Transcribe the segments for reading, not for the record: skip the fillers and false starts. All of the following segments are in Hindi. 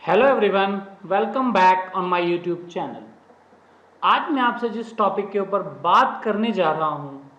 Hello everyone, welcome back on my YouTube channel. आज मैं आपसे जिस टॉपिक के ऊपर बात करने जा रहा हूँ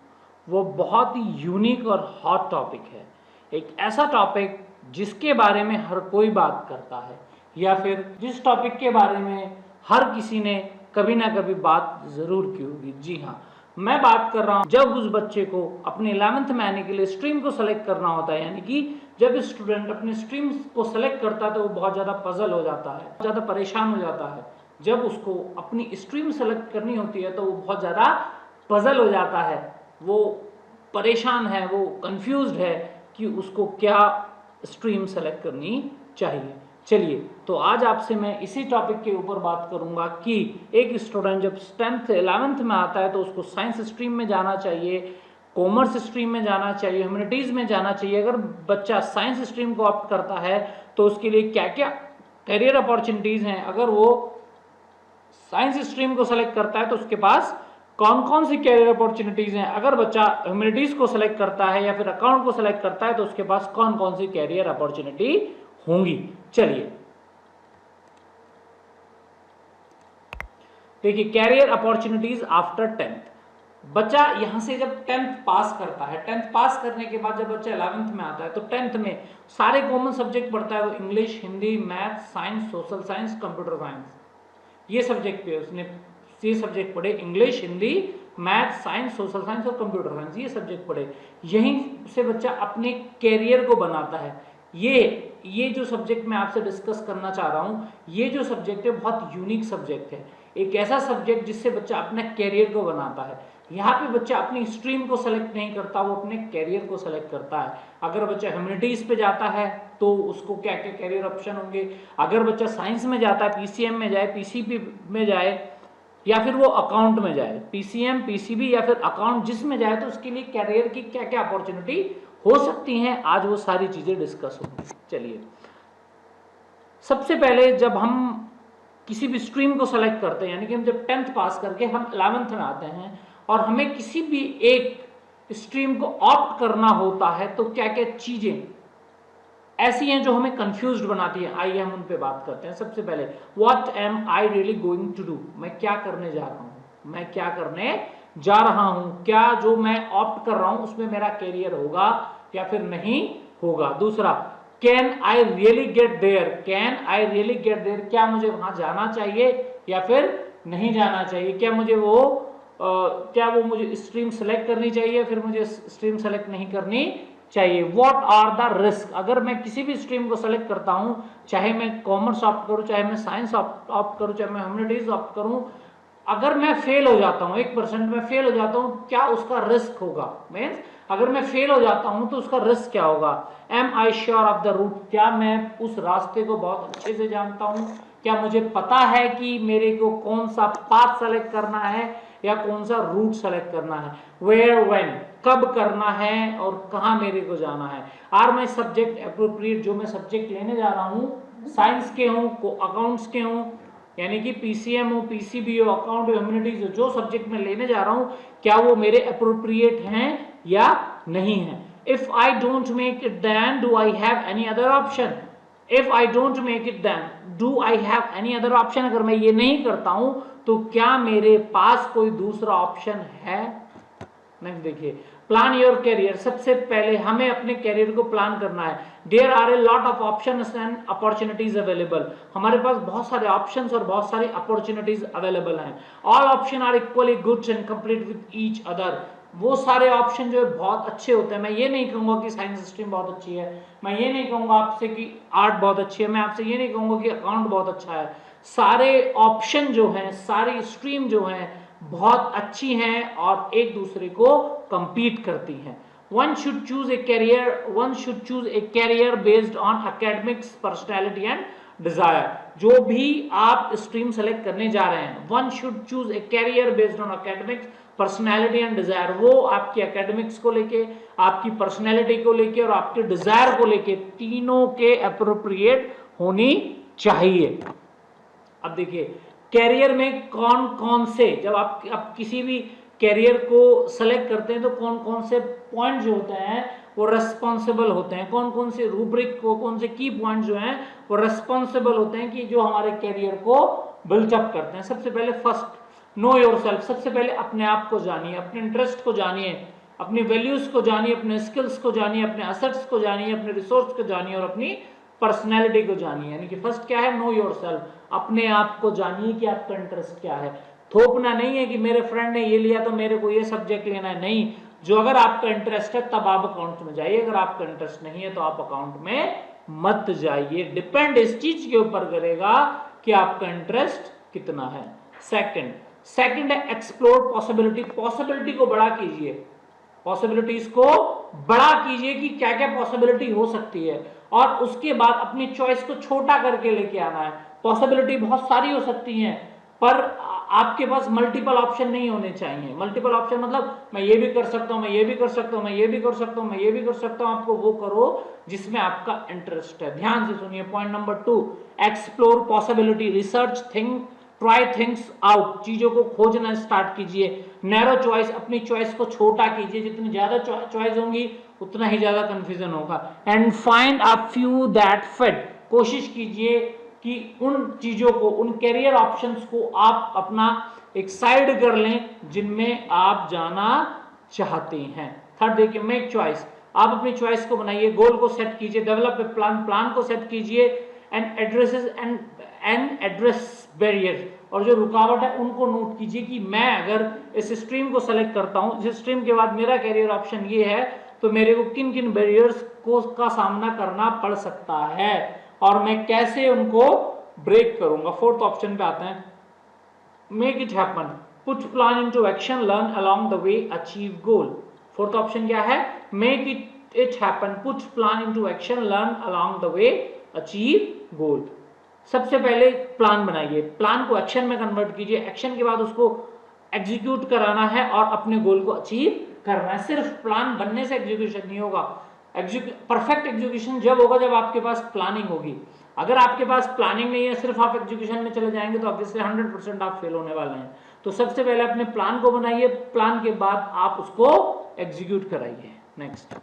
वो बहुत ही यूनिक और हॉट टॉपिक है। एक ऐसा टॉपिक जिसके बारे में हर कोई बात करता है या फिर जिस टॉपिक के बारे में हर किसी ने कभी ना कभी बात ज़रूर की होगी। जी हाँ, मैं बात कर रहा हूँ जब उस बच्चे को अपने 11th में आने के लिए स्ट्रीम को सेलेक्ट करना होता है, यानी कि जब स्टूडेंट अपने स्ट्रीम को सेलेक्ट करता है तो वो बहुत ज़्यादा पजल हो जाता है, ज़्यादा परेशान हो जाता है। जब उसको अपनी स्ट्रीम सेलेक्ट करनी होती है तो वो बहुत ज़्यादा पजल हो जाता है, वो परेशान है, वो कंफ्यूज्ड है कि उसको क्या स्ट्रीम सेलेक्ट करनी चाहिए। चलिए, तो आज आपसे मैं इसी टॉपिक के ऊपर बात करूंगा कि एक स्टूडेंट जब 10th 11th में आता है तो उसको साइंस स्ट्रीम में जाना चाहिए, कॉमर्स स्ट्रीम में जाना चाहिए, ह्यूमैनिटीज़ में जाना चाहिए। अगर बच्चा साइंस स्ट्रीम को ऑप्ट करता है तो उसके लिए क्या क्या करियर अपॉर्चुनिटीज़ हैं। अगर वो साइंस स्ट्रीम को सेलेक्ट करता है तो उसके पास कौन कौन सी कैरियर अपॉर्चुनिटीज़ हैं। अगर बच्चा ह्यूमैनिटीज़ को सेलेक्ट करता है या फिर अकाउंट को सेलेक्ट करता है तो उसके पास कौन कौन सी कैरियर अपॉर्चुनिटी होंगी। चलिए देखिए, कैरियर अपॉर्चुनिटीज आफ्टर 10th। बच्चा यहां से जब 10th पास करता है, 10th पास करने के बाद जब बच्चा 11th में आता है तो 10th में सारे कॉमन सब्जेक्ट पढ़ता है। वो English, Hindi, math, science, social science, computer science, ये सब्जेक्ट पे उसने ये सब्जेक्ट पढ़े। English, Hindi, math, science, social science और कंप्यूटर साइंस, ये सब्जेक्ट पढ़े। यहीं से बच्चा अपने कैरियर को बनाता है। ये जो सब्जेक्ट मैं आपसे डिस्कस करना चाह रहा हूँ, ये जो सब्जेक्ट है बहुत यूनिक सब्जेक्ट है। एक ऐसा सब्जेक्ट जिससे बच्चा अपने कैरियर को बनाता है। यहाँ पे बच्चा अपनी स्ट्रीम को सेलेक्ट नहीं करता, वो अपने कैरियर को सेलेक्ट करता है। अगर बच्चा ह्यूमैनिटीज पे जाता है तो उसको क्या क्या कैरियर ऑप्शन होंगे। अगर बच्चा साइंस में जाता है, पीसीएम में जाए, पीसीबी में जाए या फिर वो अकाउंट में जाए, पीसीएम, पीसीबी या फिर अकाउंट जिसमें जाए, तो उसके लिए कैरियर की क्या क्या अपॉर्चुनिटी हो सकती हैं, आज वो सारी चीजें डिस्कस होंगी। चलिए, सबसे पहले जब हम किसी भी स्ट्रीम को सेलेक्ट करते हैं, यानी कि हम जब 10th पास करके हम 11th में आते हैं और हमें किसी भी एक स्ट्रीम को ऑप्ट करना होता है तो क्या क्या चीजें ऐसी हैं जो हमें कंफ्यूज्ड बनाती है। आइए हम उन पे बात करते हैं। सबसे पहले, what am I really going to do. मैं क्या करने जा रहा हूं, मैं क्या करने जा रहा हूं, क्या जो मैं ऑप्ट कर रहा हूं उसमें मेरा कैरियर होगा या फिर नहीं होगा। दूसरा, can I really get there, can I really get there, क्या मुझे वहां जाना चाहिए या फिर नहीं जाना चाहिए। क्या मुझे क्या वो मुझे स्ट्रीम सेलेक्ट करनी चाहिए, फिर मुझे स्ट्रीम सेलेक्ट नहीं करनी चाहिए। व्हाट आर द रिस्क, अगर मैं किसी भी स्ट्रीम को सेलेक्ट करता हूं, चाहे मैं कॉमर्स ऑप्ट करूं, चाहे मैं साइंस ऑप्ट करूं, चाहे मैं ह्यूमैनिटीज ऑप्ट करूं, अगर मैं फेल हो जाता हूं, 1% में फेल हो जाता हूं, क्या उसका रिस्क होगा। मीन्स अगर मैं फेल हो जाता हूं तो उसका रिस्क क्या होगा। Am I sure of the route, क्या मैं उस रास्ते को बहुत अच्छे से जानता हूं, क्या मुझे पता है कि मेरे को कौन सा पाथ सेलेक्ट करना है या कौन सा रूट सेलेक्ट करना है। वेयर, व्हेन, कब करना है और कहाँ मेरे को जाना है। आर माई सब्जेक्ट एप्रोप्रिएट, जो मैं सब्जेक्ट लेने जा रहा हूँ साइंस के हों, अकाउंट्स के हों, यानी कि पीसीएम हो, पीसीबी हो, अकाउंट हो, ह्यूमैनिटीज हो, जो सब्जेक्ट मैं लेने जा रहा हूँ क्या वो मेरे अप्रोप्रिएट हैं या नहीं है। If I don't make it then do I have any other option, if I don't make it then do I have any other option, अगर मैं ये नहीं करता हूं तो क्या मेरे पास कोई दूसरा ऑप्शन है। नेक्स्ट देखिए, प्लान योर कैरियर। सबसे पहले हमें अपने कैरियर को प्लान करना है। There are a lot of options and opportunities available, हमारे पास बहुत सारे ऑप्शंस और बहुत सारी अपॉर्चुनिटीज अवेलेबल हैं। All option are equally good and complete with each other, वो सारे ऑप्शन जो है बहुत अच्छे होते हैं। मैं ये नहीं कहूंगा कि साइंस स्ट्रीम बहुत अच्छी है, मैं ये नहीं कहूंगा आपसे कि आर्ट बहुत अच्छी है, मैं आपसे ये नहीं कहूंगा कि अकाउंट बहुत अच्छा है। सारे ऑप्शन जो हैं, सारी स्ट्रीम जो हैं बहुत अच्छी हैं और एक दूसरे को compete करती हैं। One should choose a career based on academics, personality and desire। जो भी आप स्ट्रीम सेलेक्ट करने जा रहे हैं, one should choose a career based on academics, personality and desire, वो आपकी एकेडमिक्स को लेके, आपकी पर्सनैलिटी को लेके और आपके डिजायर को लेके, तीनों के अप्रोप्रिएट होनी चाहिए। अब देखिए, कैरियर में कौन कौन से, जब आप किसी भी कैरियर को सेलेक्ट करते हैं तो कौन कौन से पॉइंट जो होते हैं वो रेस्पॉन्सिबल होते हैं, कौन कौन से रूब्रिक को, कौन से की पॉइंट जो हैं वो रेस्पॉन्सिबल होते हैं कि जो हमारे कैरियर को बिल्डअप करते हैं। सबसे पहले फर्स्ट नो योरसेल्फ, सबसे पहले अपने आप को जानिए, अपने इंटरेस्ट को जानिए, अपनी वैल्यूज को जानिए, अपने स्किल्स को जानिए, अपने असेट्स को जानिए, अपने रिसोर्स को जानिए और अपनी पर्सनैलिटी को जानिए। यानी कि फर्स्ट क्या है, नो योरसेल्फ, अपने आप को जानिए कि आपका इंटरेस्ट क्या है। थोपना नहीं है कि मेरे फ्रेंड ने ये लिया तो मेरे को ये सब्जेक्ट लेना है, नहीं, जो अगर आपका इंटरेस्ट है तब आप अकाउंट में जाइए, अगर आपका इंटरेस्ट नहीं है तो आप अकाउंट में मत जाइए। डिपेंड इस चीज के ऊपर करेगा कि आपका इंटरेस्ट कितना है। सेकंड है एक्सप्लोर पॉसिबिलिटी, पॉसिबिलिटी को बड़ा कीजिए, पॉसिबिलिटीज को बड़ा कीजिए कि क्या क्या पॉसिबिलिटी हो सकती है, और उसके बाद अपनी चॉइस को छोटा करके लेके आना है। पॉसिबिलिटी बहुत सारी हो सकती हैं पर आपके पास मल्टीपल ऑप्शन नहीं होने चाहिए। मल्टीपल ऑप्शन मतलब मैं ये भी कर सकता हूं, मैं ये भी कर सकता हूं, मैं ये भी कर सकता हूं, मैं ये भी कर सकता हूं। आपको वो करो जिसमें आपका इंटरेस्ट है। ध्यान से सुनिए point number 2, explore possibility, research, think, try things out, चीजों को खोजना स्टार्ट कीजिए। नैरो चॉइस, अपनी चॉइस को छोटा कीजिए, जितनी ज्यादा चॉइस होंगी उतना ही ज्यादा कंफ्यूजन होगा। And find a few that fit, कोशिश कीजिए कि उन चीजों को, उन कैरियर ऑप्शंस को आप अपना एक साइड कर लें जिनमें आप जाना चाहते हैं। थर्ड देखिए, मेक चॉइस, आप अपनी चॉइस को बनाइए, गोल को सेट कीजिए, डेवलप ए प्लान, प्लान को सेट कीजिए, एंड एड्रेस बैरियर, और जो रुकावट है उनको नोट कीजिए कि मैं अगर इस स्ट्रीम को सेलेक्ट करता हूं, इस स्ट्रीम के बाद मेरा कैरियर ऑप्शन ये है, तो मेरे को किन किन बैरियर्स को का सामना करना पड़ सकता है और मैं कैसे उनको ब्रेक करूंगा। फोर्थ ऑप्शन पे आते हैं, make it happen, put plan into action, learn along the way, achieve goal. Fourth option क्या है, make it happen, put plan into action, learn along the way, achieve goal. सबसे पहले प्लान बनाइए, प्लान को एक्शन में कन्वर्ट कीजिए, एक्शन के बाद उसको एग्जीक्यूट कराना है और अपने गोल को अचीव करना है। सिर्फ प्लान बनने से एग्जीक्यूशन नहीं होगा। परफेक्ट एग्जीक्यूशन जब होगा जब आपके पास प्लानिंग होगी। अगर आपके पास प्लानिंग नहीं है, सिर्फ आप एग्जीक्यूशन में चले जाएंगे तो ऑब्वियसली 100% आप फेल होने वाले हैं। तो सबसे पहले अपने प्लान को बनाइए, प्लान के बाद आप उसको एग्जीक्यूट कराइए। नेक्स्ट,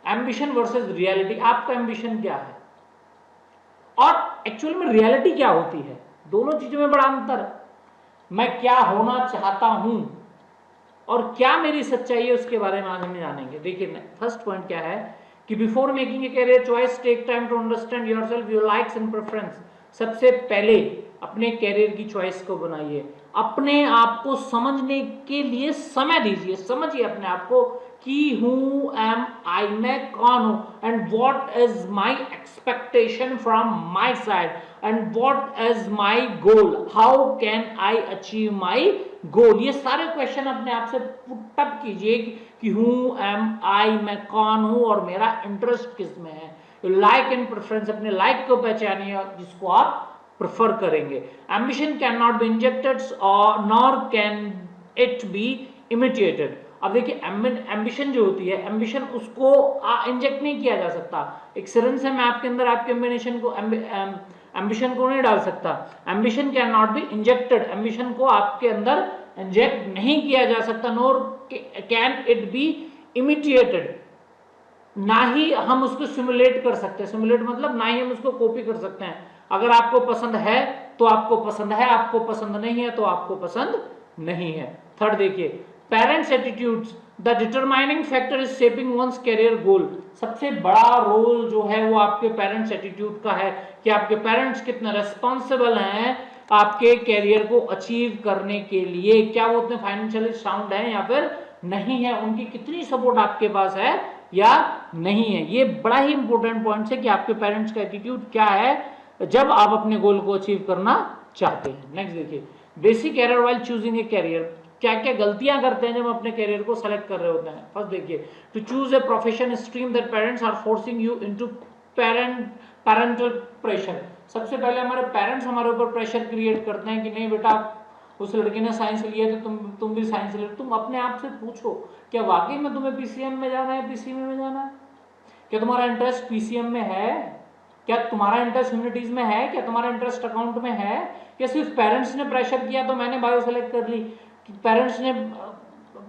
एम्बिशन वर्सेस रियलिटी, आपका एम्बिशन क्या है और एक्चुअल में रियलिटी क्या होती है, दोनों चीजों में बड़ा अंतर है। मैं क्या होना चाहता हूं और क्या मेरी सच्चाई है उसके बारे में आज हम जानेंगे। देखिए फर्स्ट पॉइंट क्या है कि before making a career choice take time to understand yourself, your likes and preference. सबसे पहले अपने कैरियर की चॉइस को बनाइए, अपने आप को समझने के लिए समय दीजिए, समझिए अपने आप को कि हूँ एम आई, मैं कौन हूं, and what is my expectation from my side, and what is my goal, how can I achieve my goal. ये सारे क्वेश्चन अपने आप से पुट अप कीजिए कि हूँ एम आई, मैं कौन हूं और मेरा इंटरेस्ट किस में है। लाइक एंड प्रेफरेंस, अपने लाइक को पहचानिए जिसको आप प्रेफर करेंगे। Ambition can not be injected और nor can it be imitated. अब देखिए एम्बिशन जो होती है, एम्बिशन उसको इंजेक्ट नहीं किया जा सकता। एक सिरिंज से मैं आपके अंदर आपके एम्बिशन को एम्बिशन को नहीं डाल सकता। Ambition can not be injected, ambition को आपके अंदर इंजेक्ट नहीं किया जा सकता, nor can it be imitated, ना ही हम उसको सिमुलेट कर सकते हैं। सिमुलेट मतलब ना ही हम उसको कॉपी कर सकते हैं। अगर आपको पसंद है तो आपको पसंद है, आपको पसंद नहीं है तो आपको पसंद नहीं है। थर्ड देखिए, parents attitudes, the determining factor is shaping one's career goal. सबसे बड़ा रोल जो है वो आपके पेरेंट्स एटीट्यूड का है कि आपके पेरेंट्स कितने रिस्पॉन्सिबल हैं आपके कैरियर को अचीव करने के लिए, क्या वो उतने फाइनेंशियली साउंड है या फिर नहीं है, उनकी कितनी सपोर्ट आपके पास है या नहीं है। ये बड़ा ही इंपॉर्टेंट पॉइंट है कि आपके पेरेंट्स का एटीट्यूड क्या है जब आप अपने गोल को अचीव करना चाहते हैं। नेक्स्ट देखिए, basic error while choosing a career, क्या क्या गलतियां करते हैं जब हम अपने कैरियर को सेलेक्ट कर रहे होते हैं। फर्स्ट देखिए, to choose a profession stream that parents are forcing you into parental pressure. सबसे पहले हमारे पेरेंट्स हमारे ऊपर प्रेशर क्रिएट करते हैं कि नहीं बेटा उस लड़के ने साइंस लिया तो तुम भी साइंस ले। तुम अपने आप से पूछो क्या वाकई में तुम्हें पीसीएम में जाना है, पीसीएम में जाना है, क्या तुम्हारा इंटरेस्ट पीसीएम में है, क्या तुम्हारा इंटरेस्ट ह्यूमैनिटीज में है, क्या तुम्हारा इंटरेस्ट अकाउंट में है, क्या सिर्फ पेरेंट्स ने प्रेशर किया तो मैंने बायो सेलेक्ट कर ली, पेरेंट्स ने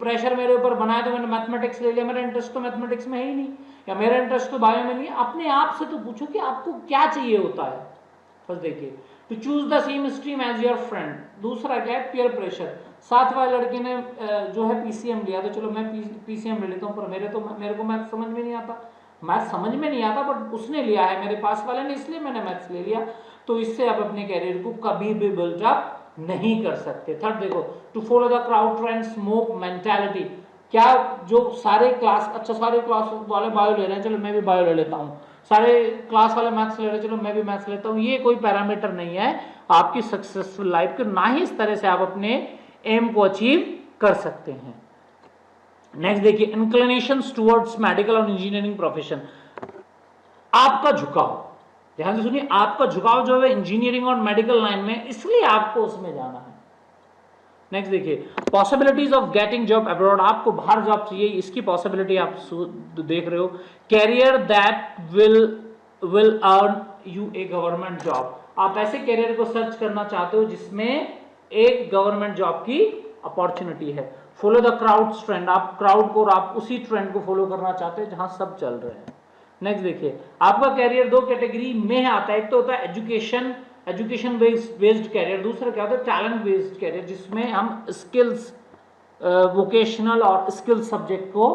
प्रेशर मेरे ऊपर बनाया तो मैंने मैथमेटिक्स ले लिया, मेरा इंटरेस्ट तो मैथमेटिक्स में है ही नहीं, या मेरा इंटरेस्ट तो बायो में नहीं है। अपने आप से तो पूछो कि आपको क्या चाहिए होता है। फर्स्ट देखिए, to choose the same stream as your friend. दूसरा क्या है, पीयर प्रेशर। साथ वाले लड़के ने जो है पीसीएम लिया, तो चलो मैं पीसीएम ले लेता हूँ, पर मेरे को मैथ समझ में नहीं आता। मैथ समझ में नहीं आता बट उसने लिया है मेरे पास वाले ने, इसलिए मैंने मैथ्स ले लिया। तो इससे आप अपने कैरियर को कभी भी बिल्ड अप नहीं कर सकते। थर्ड देखो, to follow the crowd trend, smoke mentality. क्या जो सारे क्लास, अच्छा सारे क्लास वाले बायो ले रहे हैं, चलो मैं भी बायो ले लेता हूँ, सारे क्लास वाले मैथ्स ले रहे हैं, चलो मैं भी मैथ्स लेता हूँ, ये कोई पैरामीटर नहीं है आपकी सक्सेसफुल लाइफ के, ना ही इस तरह से आप अपने एम को अचीव कर सकते हैं। नेक्स्ट देखिए, इंक्लिनेशंस टुवर्ड्स मेडिकल और इंजीनियरिंग प्रोफेशन। आपका झुकाव, ध्यान से सुनिए, आपका झुकाव जो है इंजीनियरिंग और मेडिकल लाइन में, इसलिए आपको उसमें जाना है। नेक्स्ट देखिए, possibilities of getting job abroad. आपको बाहर जॉब चाहिए, इसकी पॉसिबिलिटी आप देख रहे हो। Career that will earn you a government job. आप ऐसे कैरियर को सर्च करना चाहते हो जिसमें एक गवर्नमेंट जॉब की अपॉर्चुनिटी है। फॉलो द क्राउड ट्रेंड, आप क्राउड को और आप उसी ट्रेंड को फॉलो करना चाहते हैं जहां सब चल रहे हैं। नेक्स्ट देखिए, आपका कैरियर दो कैटेगरी में आता है, एक तो होता है एजुकेशन बेस्ड कैरियर, दूसरा क्या होता है टैलेंट बेस्ड कैरियर, जिसमें हम स्किल्स, वोकेशनल और स्किल्स सब्जेक्ट को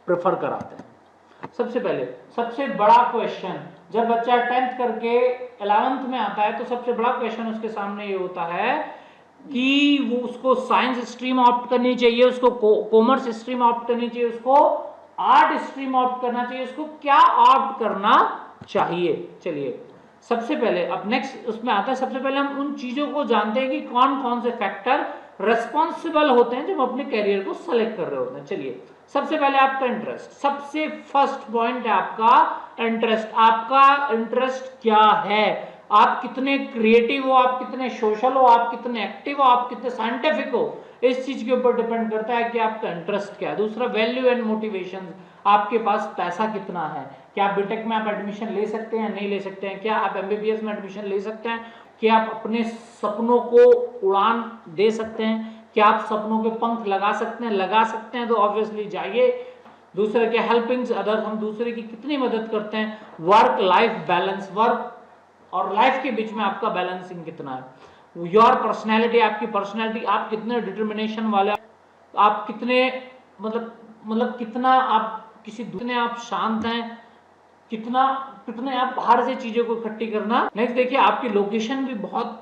प्रेफर कराते हैं। सबसे पहले सबसे बड़ा क्वेश्चन, जब बच्चा 10th करके 11th में आता है तो सबसे बड़ा क्वेश्चन उसके सामने ये होता है कि वो उसको साइंस स्ट्रीम ऑप्ट करनी चाहिए, उसको कॉमर्स स्ट्रीम ऑप्ट करनी चाहिए, उसको आर्ट स्ट्रीम ऑप्ट करना चाहिए, उसको क्या ऑप्ट करना चाहिए। चलिए सबसे पहले, अब नेक्स्ट उसमें आता है, सबसे पहले हम उन चीजों को जानते हैं कि कौन कौन से फैक्टर रेस्पॉन्सिबल होते हैं जब हम अपने कैरियर को सेलेक्ट कर रहे होते हैं। चलिए सबसे पहले आपका इंटरेस्ट, सबसे फर्स्ट पॉइंट है आपका इंटरेस्ट। आपका इंटरेस्ट क्या है, आप कितने क्रिएटिव हो, आप कितने सोशल हो, आप कितने एक्टिव हो, आप कितने साइंटिफिक हो, इस चीज के ऊपर डिपेंड करता है कि आपका इंटरेस्ट क्या है। दूसरा वैल्यू एंड मोटिवेशन, आपके पास पैसा कितना है, क्या आप बीटेक में आप एडमिशन ले सकते हैं, नहीं ले सकते हैं, क्या आप एमबीबीएस में एडमिशन ले सकते हैं, क्या आप अपने सपनों को उड़ान दे सकते हैं, क्या आप सपनों के पंख लगा सकते हैं, तो ऑब्वियसली जाइए। दूसरे के हेल्पिंग अदर, हम दूसरे की कितनी मदद करते हैं। वर्क लाइफ बैलेंस, वर्क और लाइफ के बीच में आपका बैलेंसिंग कितना है। योर पर्सनैलिटी, आपकी पर्सनैलिटी, आप कितने डिटर्मिनेशन वाले, आप कितने मतलब कितना आप किसी दूसरे, आप शांत हैं, कितने आप बाहर से चीजों को इकट्ठी करना। नेक्स्ट देखिए, आपकी लोकेशन भी बहुत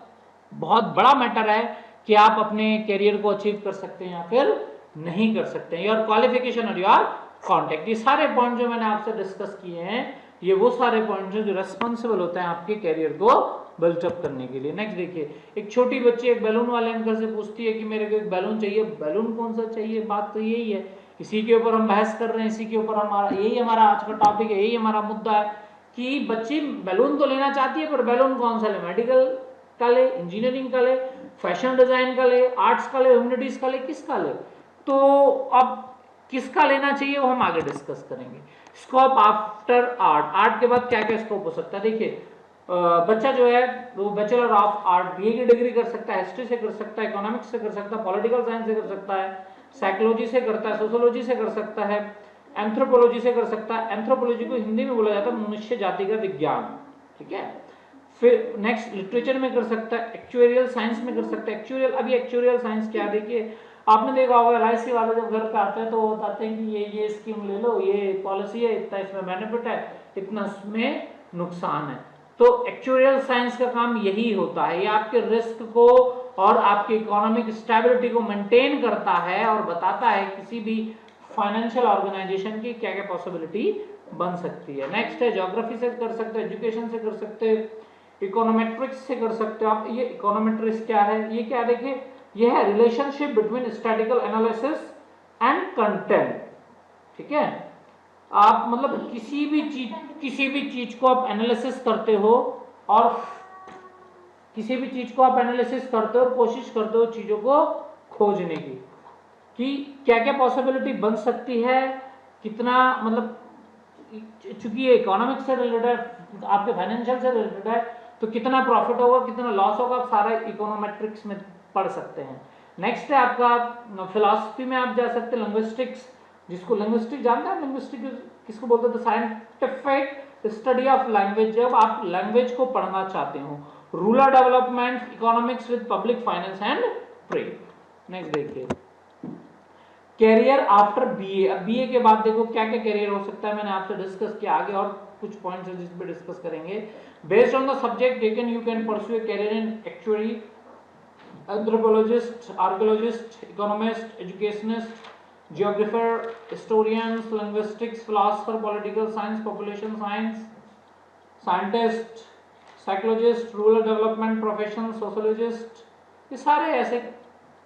बहुत बड़ा मैटर है कि आप अपने कैरियर को अचीव कर सकते हैं या फिर नहीं कर सकते हैं। योर क्वालिफिकेशन और योर कॉन्टेक्ट, ये सारे पॉइंट जो मैंने आपसे डिस्कस किए हैं, ये वो सारे पॉइंट जो रेस्पॉन्सिबल होते हैं आपके कैरियर को बिल्डअप करने के लिए। नेक्स्ट देखिए, एक छोटी बच्ची एक बैलून वाले अंकल से पूछती है कि मेरे को एक बैलून चाहिए, बैलून कौन सा चाहिए, बात तो यही है, इसी के ऊपर हम बहस कर रहे हैं, इसी के ऊपर यही हमारा आज का टॉपिक है, यही हमारा मुद्दा है कि बच्ची बैलून तो लेना चाहती है, पर बैलून कौन सा ले, मेडिकल का ले, इंजीनियरिंग का ले, फैशन डिजाइन का ले, आर्ट्स का ले, ह्यूमैनिटीज का ले, किसका ले। तो अब किसका लेना चाहिए वो हम आगे डिस्कस करेंगे। स्कोप आफ्टर आर्ट, आर्ट के बाद क्या क्या स्कोप हो सकता है। देखिए बच्चा जो है वो बैचलर ऑफ आर्ट बीए की डिग्री कर सकता है, हिस्ट्री से कर सकता है, इकोनॉमिक्स से कर सकता है, पॉलिटिकल साइंस से कर सकता है, साइकोलॉजी से करता है, सोशियोलॉजी से कर सकता है, एंथ्रोपोलॉजी से कर सकता है। एंथ्रोपोलॉजी को हिंदी में बोला जाता है मनुष्य जाति का विज्ञान, ठीक है। फिर नेक्स्ट लिटरेचर में कर सकता है, एक्चुअरियल साइंस में कर सकता है। एक्चुअरियल, अभी एक्चुअरियल साइंस क्या, देखिए आपने देखा होगा एलआईसी वाले जब घर पे आते हैं तो वो बताते हैं कि ये स्कीम ले लो, ये पॉलिसी है, इतना इसमें बेनिफिट है, इतना इसमें नुकसान है। तो एक्चुअरियल साइंस का काम यही होता है, ये आपके रिस्क को और आपकी इकोनॉमिक स्टेबिलिटी को मेंटेन करता है और बताता है किसी भी फाइनेंशियल ऑर्गेनाइजेशन की क्या क्या पॉसिबिलिटी बन सकती है। नेक्स्ट है ज्योग्राफी से कर सकते हो, एजुकेशन से कर सकते हो, इकोनोमेट्रिक्स से कर सकते हो आप। ये इकोनोमेट्रिक्स क्या है, ये क्या, देखिए ये है relationship between statistical analysis and content, ठीक है। आप मतलब किसी भी चीज को आप एनालिसिस करते हो और कोशिश करते हो चीजों को खोजने की कि क्या क्या पॉसिबिलिटी बन सकती है, कितना मतलब, चूंकि ये इकोनॉमिक्स से रिलेटेड है, आपके फाइनेंशियल से रिलेटेड है, तो कितना प्रॉफिट होगा, कितना लॉस होगा, आप सारा इकोनोमेट्रिक्स में पढ़ सकते हैं। नेक्स्ट है आपका फिलॉसफी में आप जा सकते हैं लिंग्विस्टिक्स, जिसको लिंग्विस्टिक जानते हैं, लिंग्विस्टिक किसको बोलते हैं, साइंटिफिक स्टडी ऑफ लैंग्वेज, जब आप लैंग्वेज को पढ़ना चाहते हो। Rural development, economics with public finance and trade. Next देखिए कैरियर आफ्टर बीए। अब बीए के बाद देखो क्या क्या कैरियर हो सकता है, मैंने आपसे डिस्कस किया, आगे और कुछ पॉइंट्स है जिस पे डिस्कस करेंगे। Based on the subject taken you can pursue a career in actuary, anthropologist, archaeologist, economist, educationist, geographer, historians, linguistics, philosopher, political science, population science, scientist, psychologist, rural development profession, sociologist. ये सारे ऐसे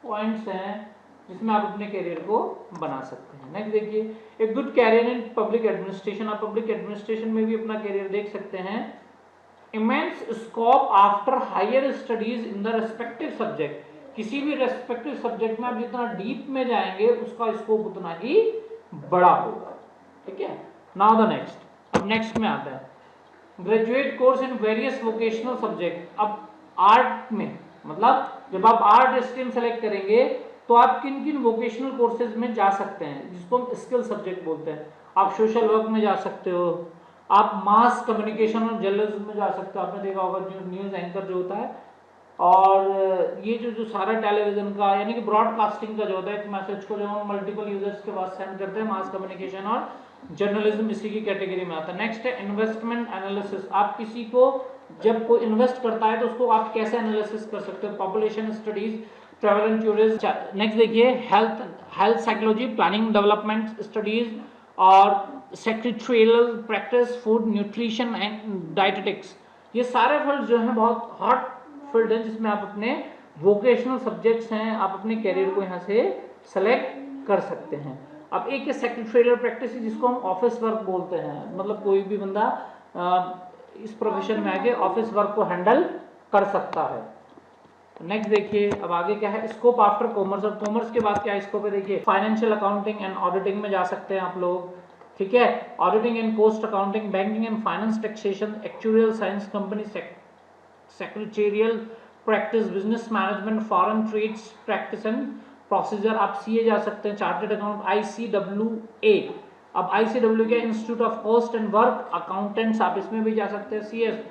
पॉइंट्स हैं जिसमें आप अपने करियर को बना सकते हैं। नेक्स्ट देखिए एक good career in public administration. आप पब्लिक एडमिनिस्ट्रेशन में भी अपना करियर देख सकते हैं। Immense scope after higher studies in the respective subject. किसी भी रेस्पेक्टिव सब्जेक्ट में आप जितना डीप में जाएंगे उसका स्कोप उतना ही बड़ा होगा। ठीक है, नाउ द नेक्स्ट। अब नेक्स्ट में आता है graduate course in various vocational subject. अब आर्ट में मतलब जब आप आर्ट स्ट्रीम सेलेक्ट करेंगे तो आप किन किन वोकेशनल कोर्सेज में जा सकते हैं, जिसको हम स्किल सब्जेक्ट बोलते हैं। आप सोशल वर्क में जा सकते हो, आप मास कम्युनिकेशन और जर्नलिज्म में जा सकते हो। आपने देखा होगा जो न्यूज़ एंकर जो होता है, और ये जो सारा टेलीविजन का यानी कि ब्रॉडकास्टिंग का जो होता है, एक मैसेज को जो हम मल्टीपल यूजर्स के पास सेंड करते हैं, मास कम्युनिकेशन और जर्नलिज्म इसी की कैटेगरी में आता है। नेक्स्ट है इन्वेस्टमेंट एनालिसिस। आप किसी को जब कोई इन्वेस्ट करता है तो उसको आप कैसे एनालिसिस कर सकते हो। Population studies, travel and tourism. Next देखिए health psychology, planning development studies और secretarial practice, food nutrition and dietetics. ये सारे फील्ड जो हैं बहुत हॉट फील्ड है जिसमें आप अपने वोकेशनल सब्जेक्ट्स हैं, आप अपने कैरियर को यहाँ से सेलेक्ट कर सकते हैं। अब एक सेक्रेटरियल प्रैक्टिस जिसको हम ऑफिस वर्क बोलते हैं, मतलब कोई भी बंदा इस प्रोफेशन में आके ऑफिस वर्क को हैंडल कर सकता है। नेक्स्ट देखिए अब आगे क्या है, स्कोप आफ्टर कॉमर्स। और कॉमर्स के बाद क्या स्कोप है देखिए, फाइनेंशियल अकाउंटिंग एंड ऑडिटिंग में जा सकते हैं आप लोग। ठीक है, auditing and cost accounting, banking and finance, taxation, actuarial science, company secretarial practice, business management, foreign trades practice and procedure. आप सीए जा सकते हैं, चार्टर्ड अकाउंट, ICWA। अब ICWA के institute of cost and work accountants, आप इसमें भी जा सकते हैं। CS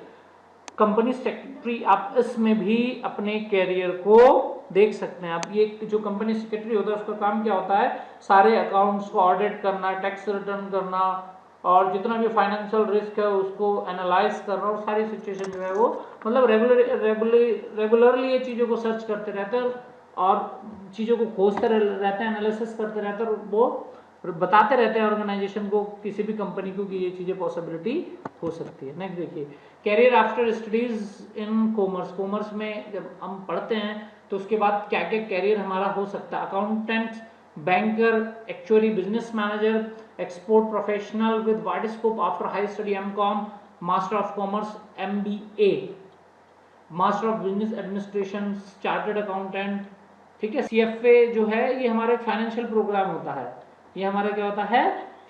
कंपनी सेक्रेटरी, आप इसमें भी अपने कैरियर को देख सकते हैं। आप ये जो कंपनी सेक्रेटरी होता है उसका काम क्या होता है, सारे अकाउंट्स को ऑडिट करना, टैक्स रिटर्न करना और जितना भी फाइनेंशियल रिस्क है उसको एनालाइज करना, और सारी सिचुएशन जो है वो मतलब रेगुलरली ये चीज़ों को सर्च करते रहते हैं और चीज़ों को खोजते रहते हैं, एनालिसिस करते रहते हैं और वो बताते रहते हैं ऑर्गेनाइजेशन को, किसी भी कंपनी को, कि ये चीज़ें पॉसिबिलिटी हो सकती है। नेक्स्ट देखिए career after studies in commerce. Commerce में जब हम पढ़ते हैं तो उसके बाद क्या क्या कैरियर हमारा हो सकता है, accountant, banker, actually, business manager, export professional with wide scope after high study, MCOM, master of commerce, MBA, master of business administration, chartered accountant. ठीक है, CFA जो है ये हमारा एक फाइनेंशियल प्रोग्राम होता है, ये हमारा क्या होता है,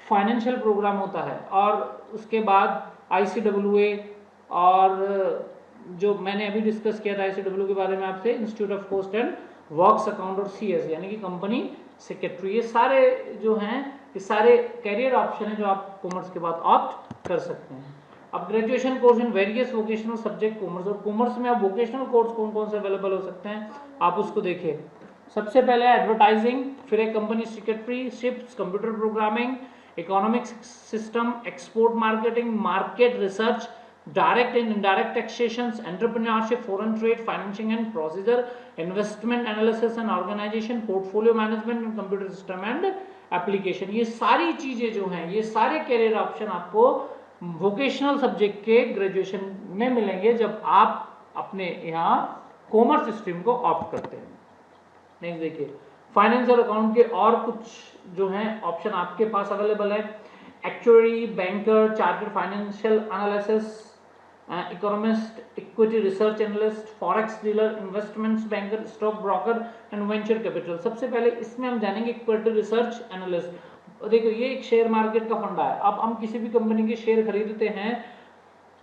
फाइनेंशियल प्रोग्राम होता है। और उसके बाद ICWA, और जो मैंने अभी डिस्कस किया था ICWA के बारे में आपसे, institute of cost and works account, और CS यानी कि कंपनी सेक्रेटरी। ये सारे जो हैं ये सारे कैरियर ऑप्शन है जो आप कॉमर्स के बाद ऑप्ट कर सकते हैं। अब graduation course in various vocational subject commerce, और कॉमर्स में आप वोकेशनल कोर्स कौन कौन से अवेलेबल हो सकते हैं आप उसको देखिए। सबसे पहले एडवर्टाइजिंग, फिर एक company secretary ships, computer programming, economics system, export marketing, market research, direct and indirect taxations, entrepreneurship, foreign trade, financing and procedure, investment analysis and organisation, portfolio management and computer system and application. ये सारी चीजें जो हैं, ये सारे कैरियर ऑप्शन आपको वोकेशनल सब्जेक्ट के ग्रेजुएशन में मिलेंगे जब आप अपने यहाँ कॉमर्स स्ट्रीम को ऑप्ट करते हैं। नेक्स्ट देखिए फाइनेंस और अकाउंट के और कुछ जो हैं ऑप्शन आपके पास अवेलेबल है, actuary, banker, chartered financial analysis, economist, equity research analyst, forex dealer, investments banker, stock broker and venture capital. सबसे पहले इसमें हम जानेंगे इक्विटी रिसर्च एनालिस्ट। देखो ये एक शेयर मार्केट का फंडा है। अब हम किसी भी कंपनी के शेयर खरीदते हैं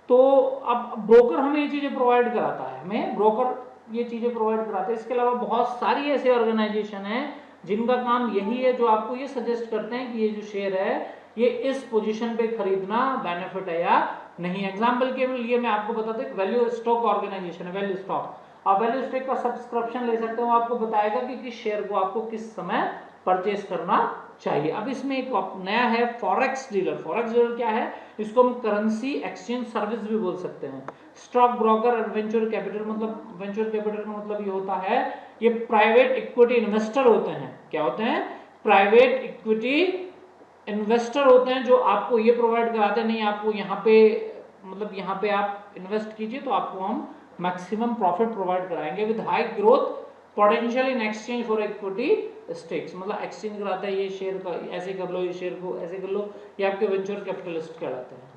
तो अब ब्रोकर हमें ये चीजें प्रोवाइड कराता है, हमें ब्रोकर ये चीज़ें प्रोवाइड कराते हैं। इसके अलावा बहुत सारी ऐसे ऑर्गेनाइजेशन हैं जिनका काम यही है, जो आपको ये सजेस्ट करते हैं कि ये जो शेयर है ये इस पोजीशन पे खरीदना बेनिफिट है या नहीं। एग्जाम्पल के लिए मैं आपको बताता हूँ, वैल्यू स्टॉक ऑर्गेनाइजेशन है वैल्यू स्टॉक। आप वैल्यू स्टॉक का सब्सक्रिप्शन ले सकते हो, आपको बताएगा कि किस शेयर को आपको किस समय परचेस करना चाहिए। अब इसमें एक नया है फॉरेक्स डीलर। फॉरेक्स डीलर क्या है? इसको हम करेंसी एक्सचेंज सर्विस भी बोल सकते हैं। स्टॉक ब्रोकर और वेंचर कैपिटल, मतलब वेंचर कैपिटल का मतलब ये होता है, ये प्राइवेट इक्विटी इन्वेस्टर होते हैं। क्या होते हैं? प्राइवेट इक्विटी इन्वेस्टर होते हैं, जो आपको ये प्रोवाइड कराते हैं, नहीं आपको यहाँ पे मतलब यहाँ पे आप इन्वेस्ट कीजिए तो आपको हम मैक्सिमम प्रॉफिट प्रोवाइड कराएंगे with high growth potential in exchange for equity stakes. मतलब एक्सचेंज कराता है ये शेयर का, ऐसे कर लो, ये शेयर को ऐसे कर लो, ये आपके वेंचर कैपिटलिस्ट कहलाते हैं।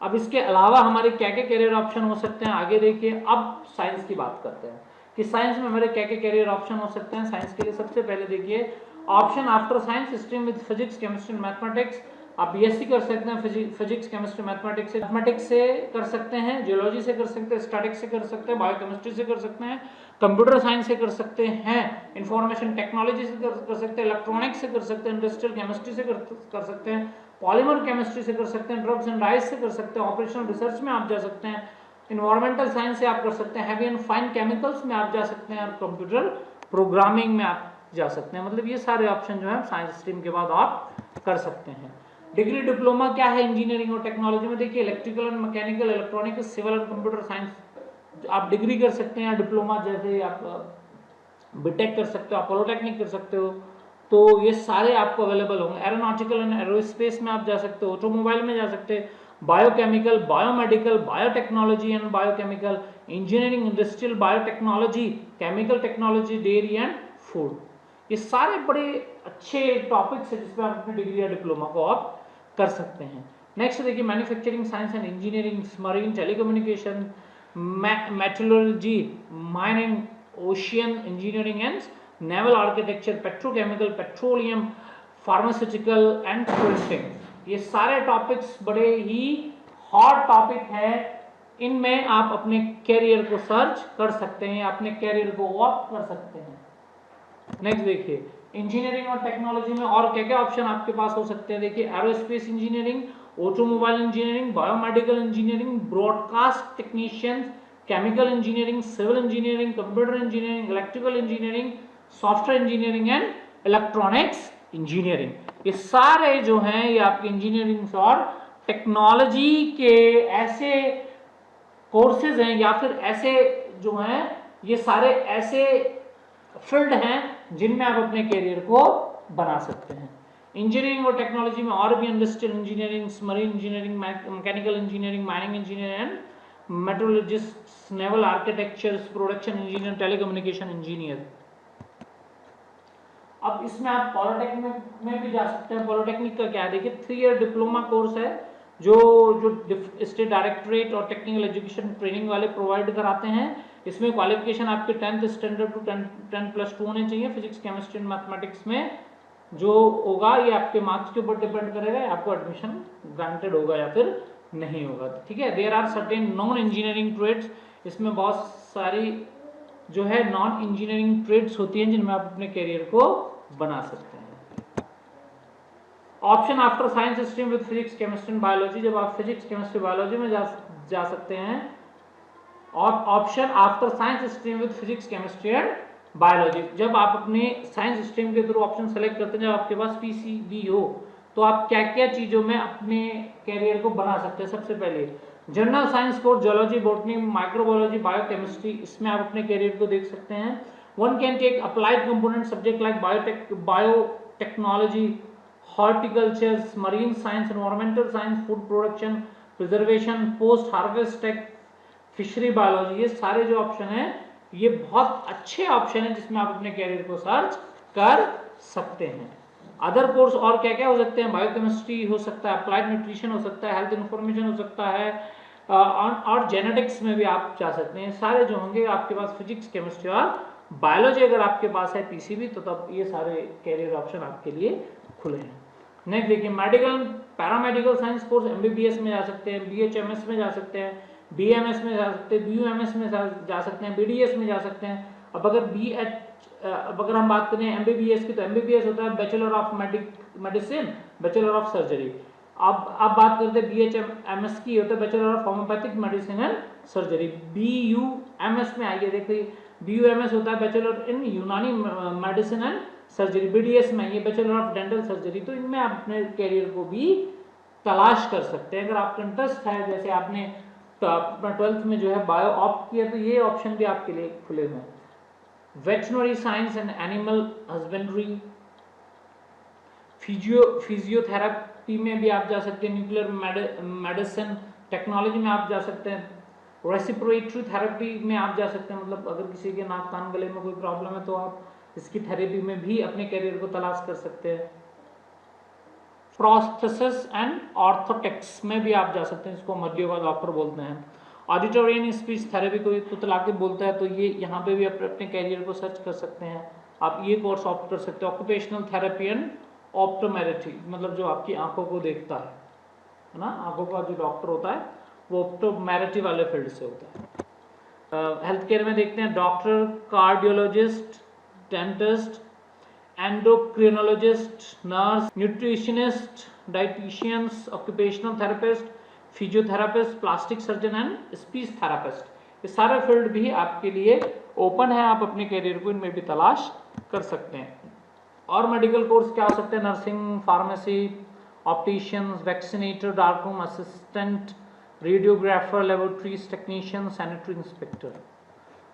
अब इसके अलावा हमारे क्या क्या कैरियर ऑप्शन हो सकते हैं आगे देखिए। अब साइंस की बात करते हैं कि साइंस में हमारे क्या क्या कैरियर ऑप्शन हो सकते हैं। साइंस के लिए सबसे पहले देखिए option after science stream with physics chemistry mathematics. आप बीएससी कर सकते हैं फिजिक्स केमिस्ट्री मैथमेटिक्स से, कर सकते हैं, जियोलॉजी से कर सकते हैं, स्टैटिक्स से कर सकते हैं, बायोकेमिस्ट्री से कर सकते हैं, कंप्यूटर साइंस से कर सकते हैं, इंफॉर्मेशन टेक्नोलॉजी से कर सकते हैं, इलेक्ट्रॉनिक्स से कर सकते हैं, इंडस्ट्रियल केमिस्ट्री से कर सकते हैं, पॉलीमर केमिस्ट्री से कर सकते हैं, ड्रग्स एंड डाइस से कर सकते हैं, ऑपरेशनल रिसर्च में आप जा सकते हैं, इन्वायरमेंटल साइंस से आप कर सकते हैं, हैवी एंड फाइन केमिकल्स में आप जा सकते हैं, और कंप्यूटर प्रोग्रामिंग में आप जा सकते हैं। मतलब ये सारे ऑप्शन जो है साइंस स्ट्रीम के बाद आप कर सकते हैं। डिग्री डिप्लोमा क्या है इंजीनियरिंग और टेक्नोलॉजी में? देखिए electrical and mechanical, electronics, civil and computer science आप डिग्री कर सकते हैं, डिप्लोमा जैसे आप बीटेक कर सकते हो, आप पॉलिटेक्निक कर सकते हो, तो ये सारे आपको अवेलेबल होंगे। एरोनॉटिकल एंड एरोस्पेस में आप जा सकते हो, ऑटोमोबाइल में जा सकते हैं, biochemical, biomedical, biotechnology and biochemical, engineering, industrial biotechnology, chemical technology, dairy and food. ये सारे बड़े अच्छे टॉपिक्स हैं जिसमें आप अपनी डिग्री या डिप्लोमा को आप कर सकते हैं। नेक्स्ट देखिए manufacturing science and engineering, marine, telecommunication, metallurgy, mining, ocean engineering and naval architecture, petrochemical, petroleum, pharmaceutical and printing. ये सारे टॉपिक्स बड़े ही हॉट टॉपिक हैं। इनमें आप अपने कैरियर को सर्च कर सकते हैं, अपने कैरियर को ऑप्ट कर सकते हैं। नेक्स्ट देखिए इंजीनियरिंग और टेक्नोलॉजी में और क्या क्या ऑप्शन आपके पास हो सकते हैं। देखिए aerospace engineering, automobile engineering, biomedical engineering, broadcast technicians, chemical engineering, civil engineering, computer engineering, electrical engineering, software engineering and electronics engineering. ये सारे जो हैं ये आपके इंजीनियरिंग और टेक्नोलॉजी के ऐसे कोर्सेज हैं या फिर ऐसे जो हैं, ये सारे ऐसे फील्ड हैं जिनमें आप अपने कैरियर को बना सकते हैं। इंजीनियरिंग और टेक्नोलॉजी में और भी industrial engineering, marine engineering, mechanical engineering, mining engineer and metrologist, naval architecture, production engineer, telecommunication engineer. अब इसमें आप पॉलिटेक्निक में भी जा सकते हैं। पॉलिटेक्निक का क्या है? देखिए 3 ईयर डिप्लोमा कोर्स है जो स्टेट डायरेक्टरेट और टेक्निकल एजुकेशन ट्रेनिंग वाले प्रोवाइड कराते हैं। इसमें क्वालिफिकेशन आपके 10th स्टैंडर्ड टू 10+2 होने चाहिए। फिजिक्स, केमिस्ट्री एंड मैथमेटिक्स में जो होगा ये आपके मार्क्स के ऊपर डिपेंड करेगा, आपको एडमिशन ग्रांटेड होगा या फिर नहीं होगा। ठीक है, there are certain non engineering trades, इसमें बहुत सारी जो है नॉन इंजीनियरिंग ट्रेड्स होती हैं जिनमें आप अपने करियर को बना सकते हैं। Option after science stream with physics, chemistry and biology, जब आप फिजिक्स, केमिस्ट्री, बायोलॉजी में जा सकते हैं। और option after science stream with physics, chemistry and biology, जब आप अपने साइंस स्ट्रीम के थ्रू ऑप्शन सेलेक्ट करते हैं, जब आपके पास पीसीबी हो, तो आप क्या क्या चीजों में अपने कैरियर को बना सकते हैं। सबसे पहले general science course, geology, botany, microbiology, biochemistry, इसमें आप अपने कैरियर को देख सकते हैं। One can take applied component subject like biotechnology, horticulture, marine science, environmental science, food production, preservation, post harvest tech, fishery biology. ये सारे जो ऑप्शन हैं ये बहुत अच्छे ऑप्शन हैं जिसमें आप अपने कैरियर को सर्च कर सकते हैं। अदर कोर्स और क्या क्या हो सकते हैं? बायोकेमिस्ट्री हो सकता है, अप्लाइड न्यूट्रिशन हो सकता है, हेल्थ इंफॉर्मेशन हो सकता है, और जेनेटिक्स में भी आप जा सकते हैं। सारे जो होंगे आपके पास फिजिक्स, केमिस्ट्री और बायोलॉजी अगर आपके पास है पीसीबी, तो तब ये सारे कैरियर ऑप्शन आपके लिए खुले हैं। नेक्स्ट देखिए medical paramedical science course, MBBS में जा सकते हैं, बीएचएमएस में जा सकते हैं, BMS में जा सकते हैं, BUMS में जा सकते हैं, BDS में जा सकते हैं। अब अगर हम बात करें MBBS की, तो MBBS होता है bachelor of medicine, bachelor of surgery. अब आप बात करते हैं BHMS की, होता है bachelor of homeopathic medicine and surgery. BUMS में आइए देखिए, BUMS होता है बैचलर इन यूनानी मेडिसिन एंड सर्जरी। BDS में आइए बैचलर ऑफ डेंटल सर्जरी। तो इनमें आप अपने कैरियर को भी तलाश कर सकते हैं। अगर आपका इंटरेस्ट है, जैसे आपने अपना 12th में जो है बायो ऑप्ट किया, तो ये ऑप्शन भी आपके लिए खुले हुए हैं। Veterinary science and animal husbandry, physiotherapy में भी आप जा सकते हैं, न्यूक्लियर मेडिसिन टेक्नोलॉजी में आप जा सकते हैं, रेसिप्रोटरी थेरेपी में आप जा सकते हैं। मतलब अगर किसी के नाक कान गले में कोई प्रॉब्लम है तो आप इसकी थेरेपी में भी अपने कैरियर को तलाश कर सकते हैं। प्रोस्थेसिस एंड ऑर्थोटिक्स में भी आप जा सकते हैं, इसको मर्डियो का डॉक्टर बोलते हैं। ऑडिटरी एंड स्पीच थेरेपी को तुतला के बोलता है, तो ये यहाँ पे भी अपने कैरियर को सर्च कर सकते हैं। आप ये कोर्स ऑप्ट कर सकते हैं। ऑक्यूपेशनल थेरेपी एंड ऑप्टोमेट्री, मतलब जो आपकी आंखों को देखता है ना, आंखों का जो डॉक्टर होता है वो ऑप्टोमेट्री वाले फील्ड से होता है। हेल्थ केयर में देखते हैं doctor, cardiologist, dentist, endocrinologist, nurse, nutritionist, dietitians, occupational therapist, physiotherapist, plastic surgeon and speech therapist. ये सारे फील्ड भी आपके लिए ओपन है, आप अपने कैरियर को इनमें भी तलाश कर सकते हैं। और मेडिकल कोर्स क्या हो सकते हैं? Nursing, pharmacy, opticians, vaccinator, dark room assistant, radiographer, laboratories technician, sanitary inspector.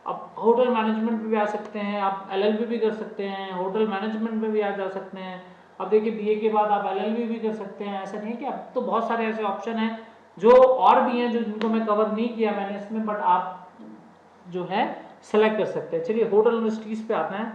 अब होटल मैनेजमेंट में भी आ सकते हैं, आप LLB भी कर सकते हैं, होटल मैनेजमेंट में भी आ जा सकते हैं। अब देखिए BA के बाद आप LLB भी कर सकते हैं, ऐसा नहीं है कि अब तो बहुत सारे ऐसे ऑप्शन हैं जो और भी हैं, जो जिनको मैं कवर नहीं किया मैंने इसमें, बट आप जो है सेलेक्ट कर सकते हैं। चलिए होटल इंडस्ट्रीज पे आते हैं।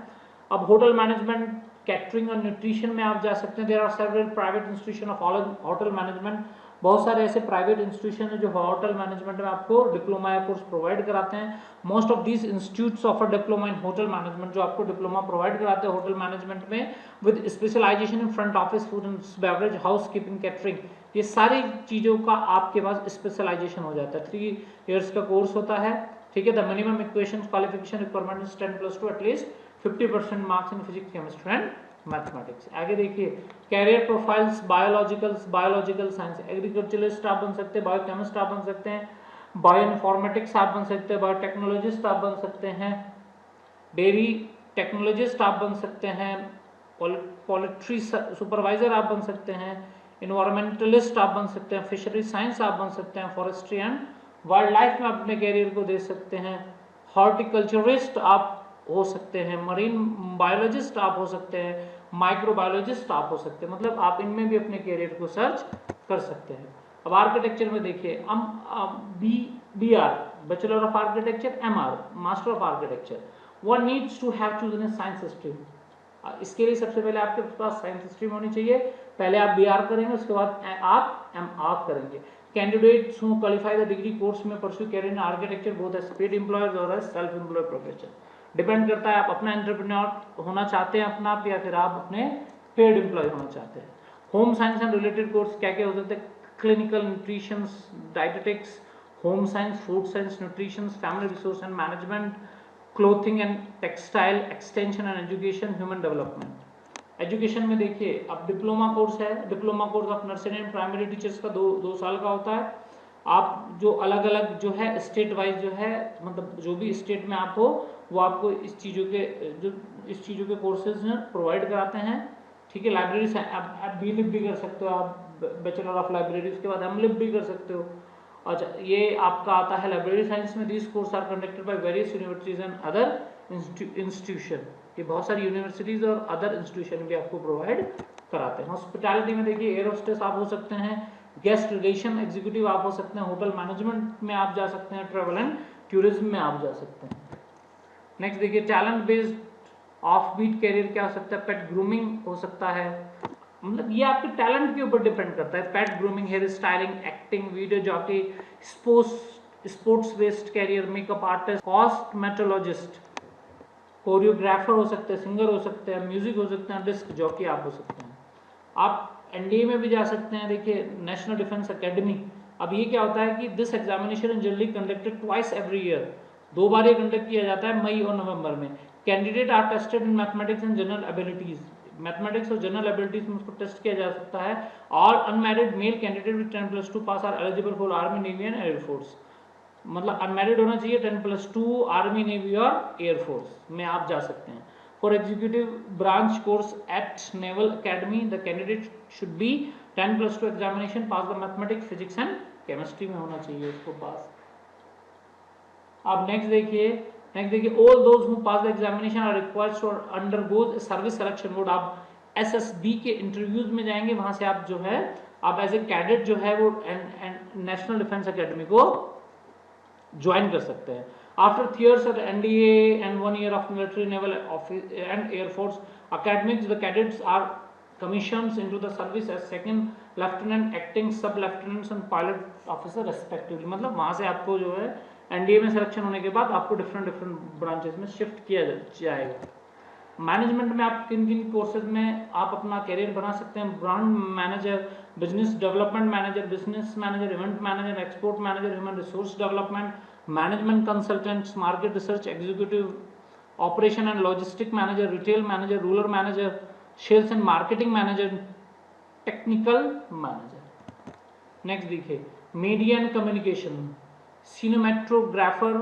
अब होटल मैनेजमेंट, कैटरिंग और न्यूट्रिशन में आप जा सकते हैं। There are several private institution of hotel management, बहुत सारे ऐसे प्राइवेट इंस्टीट्यूशन है जो होटल मैनेजमेंट में आपको डिप्लोमा या कोर्स प्रोवाइड कराते हैं। Most of these institutes offer diploma in hotel management, जो आपको डिप्लोमा प्रोवाइड कराते हैं होटल मैनेजमेंट में, with specialisation in front office, food and beverage, house keeping, catering. ये सारी चीज़ों का आपके पास स्पेशलाइजेशन हो जाता है। 3 years का कोर्स होता है, ठीक है। The minimum equation qualification requirement is 10+2, at least 50% marks in physics, chemistry and mathematics. आगे देखिए career profiles, biological science, agriculturist आप बन सकते हैं, बायोकेमिस्ट आप बन सकते हैं, बायोइन्फॉर्मेटिक्स आप बन सकते हैं, बायोटेक्नोलॉजिस्ट आप बन सकते हैं, डेयरी टेक्नोलॉजिस्ट आप बन सकते हैं, पोल्ट्री सुपरवाइजर आप बन सकते हैं, इन्वायरमेंटलिस्ट आप बन सकते हैं, फिशरी साइंस आप बन सकते हैं, फॉरेस्ट्री एंड वाइल्ड लाइफ में अपने कैरियर को दे सकते हैं, हॉर्टिकल्चरिस्ट आप हो सकते हैं, मरीन बायोलॉजिस्ट आप हो सकते हैं, माइक्रोबायोलॉजिस्ट आप हो सकते हैं। मतलब आप इनमें भी अपने कैरियर को सर्च कर सकते हैं। अब आर्किटेक्चर में देखिए, हम BR bachelor of architecture, MR master of architecture, one needs to have chosen science stream. इसके लिए सबसे पहले आपके पास साइंस स्ट्रीम होनी चाहिए। पहले आप BR करेंगे, उसके बाद आप MR करेंगे। Candidates who qualify the degree course में pursue career in architecture both as paid employees और as self employed profession. Depend करता है आप अपना एंटरप्रेन्योर होना चाहते हैं अपना आप, या फिर आप अपने पेड एम्प्लॉय होना चाहते हैं। Home science and related course क्या क्या हो सकते हैं? Clinical nutrition, dietetics, home science, food science, nutrition, family resource and management, clothing and textile, extension and education, human development. Education में देखिए अब डिप्लोमा कोर्स है, diploma course of nursery and primary teachers का 2 साल का होता है। आप जो अलग अलग जो है स्टेट वाइज जो है, मतलब जो भी स्टेट में आप हो वो आपको इस चीज़ों के कोर्सेज प्रोवाइड कराते हैं, ठीक है। लाइब्रेरी से आप B.Lib भी कर सकते हो, आप बैचलर ऑफ लाइब्रेरी, उसके बाद M.Lib भी कर सकते हो। अच्छा, ये आपका आता है लाइब्रेरी साइंस में। This course are conducted by various universities and other institution. ये बहुत सारी यूनिवर्सिटीज और अदर इंस्टीट्यूशन भी आपको प्रोवाइड कराते हैं। हॉस्पिटैलिटी में देखिए एयर होस्टेस आप हो सकते हैं, गेस्ट रिलेशन एग्जीक्यूटिव आप हो सकते हैं, होटल मैनेजमेंट में आप जा सकते हैं, ट्रैवल एंड टूरिज्म में आप जा सकते हैं। नेक्स्ट देखिए talent based offbeat career क्या हो सकता है? पेट ग्रूमिंग हो सकता है, मतलब ये आपके टैलेंट के ऊपर डिपेंड करता है। Pet grooming, hair styling, acting, video jockey, sports based career, makeup artist, cosmetologist, choreographer हो सकते हैं, सिंगर हो सकते हैं, म्यूजिक हो सकते हैं, डिस्क जॉकी आप हो सकते हैं। आप NDA में भी जा सकते हैं। देखिए नेशनल डिफेंस एकेडमी अब ये क्या होता है कि this examination is generally conducted twice every year, 2 बार ये कंडक्ट किया जाता है, मई और नवंबर में। Candidate are tested in mathematics and general abilities, mathematics और जनरल एबिलिटीज में उसको टेस्ट किया जा सकता है। और unmarried male candidate with 10+2 pass are eligible for army, navy and air force. मतलब अनमैरिड होना चाहिए, 10+2 आर्मी, नेवी और एयरफोर्स में आप जा सकते हैं। For executive branch course at naval academy the candidate should be 10+2 examination pass the mathematics, physics and chemistry में होना चाहिए उसको पास। अब नेक्स्ट देखिए all those who pass the examination are required to undergo service selection board. आप एसएसबी के इंटरव्यूज में जाएंगे, वहां से आप जो है आप एज ए कैडेट जो है वो नेशनल डिफेंस अकेडमी को ज्वाइन कर सकते हैं। After 3 years at NDA and 1 year of military, naval office and air force academics, the cadets are commissioned into the service as second lieutenant, acting sub lieutenants and pilot officer respectively। मतलब वहां से आपको जो है एनडीए में सिलेक्शन होने के बाद आपको डिफरेंट ब्रांचेस में शिफ्ट किया जाएगा। मैनेजमेंट में आप किन किन कोर्सेज में आप अपना करियर बना सकते हैं? Brand manager, business development manager, business manager, event manager, export manager, human resource development, management consultants, market research executive, operation and logistic manager, retail manager, rural manager, sales and marketing manager, technical manager. Next देखिए media and communication, cinematographer,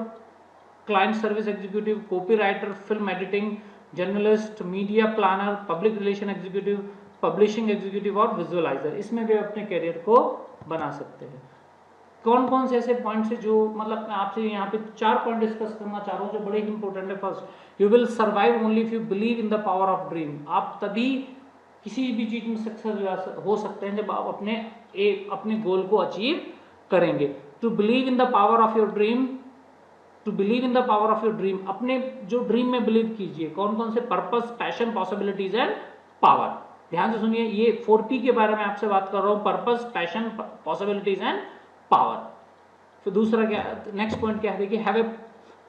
client service executive, copywriter, film editing, journalist, media planner, public relation executive, publishing executive और विजुअलाइजर। इसमें भी अपने करियर को बना सकते हैं। कौन कौन से ऐसे पॉइंट्स है जो मतलब मैं आपसे यहाँ पे 4 पॉइंट डिस्कस करना चाह रहा हूँ जो बड़े ही इंपॉर्टेंट है। First, you will survive only if you believe in the power of dream. आप तभी किसी भी चीज में सक्सेस हो सकते हैं जब आप अपने गोल को अचीव करेंगे। To believe in the power of your dream, to believe in the power of your dream, अपने जो ड्रीम में बिलीव कीजिए। कौन कौन से? Purpose, passion, possibilities and power. ध्यान से सुनिए, ये 4P के बारे में आपसे बात कर रहा हूं, purpose, passion, possibilities and power. फिर दूसरा क्या, नेक्स्ट पॉइंट क्या है देखिए, have a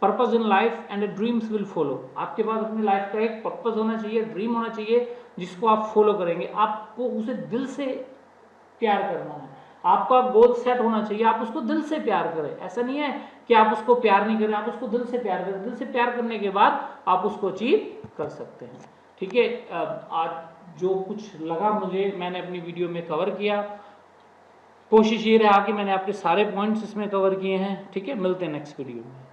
purpose in life and dreams will follow. आपके पास अपनी लाइफ का एक पर्पस होना चाहिए, ड्रीम होना चाहिए जिसको आप फॉलो करेंगे। आपको उसे दिल से प्यार करना है, आपका गोल सेट होना चाहिए, आप उसको दिल से प्यार करें। ऐसा नहीं है कि आप उसको प्यार नहीं करें, आप उसको दिल से प्यार करें। दिल से प्यार करने के बाद आप उसको अचीव कर सकते हैं। ठीक है, आज जो कुछ लगा मुझे मैंने अपनी वीडियो में कवर किया। कोशिश ये रहा कि मैंने आपके सारे पॉइंट्स इसमें कवर किए हैं। ठीक है, मिलते हैं नेक्स्ट वीडियो में।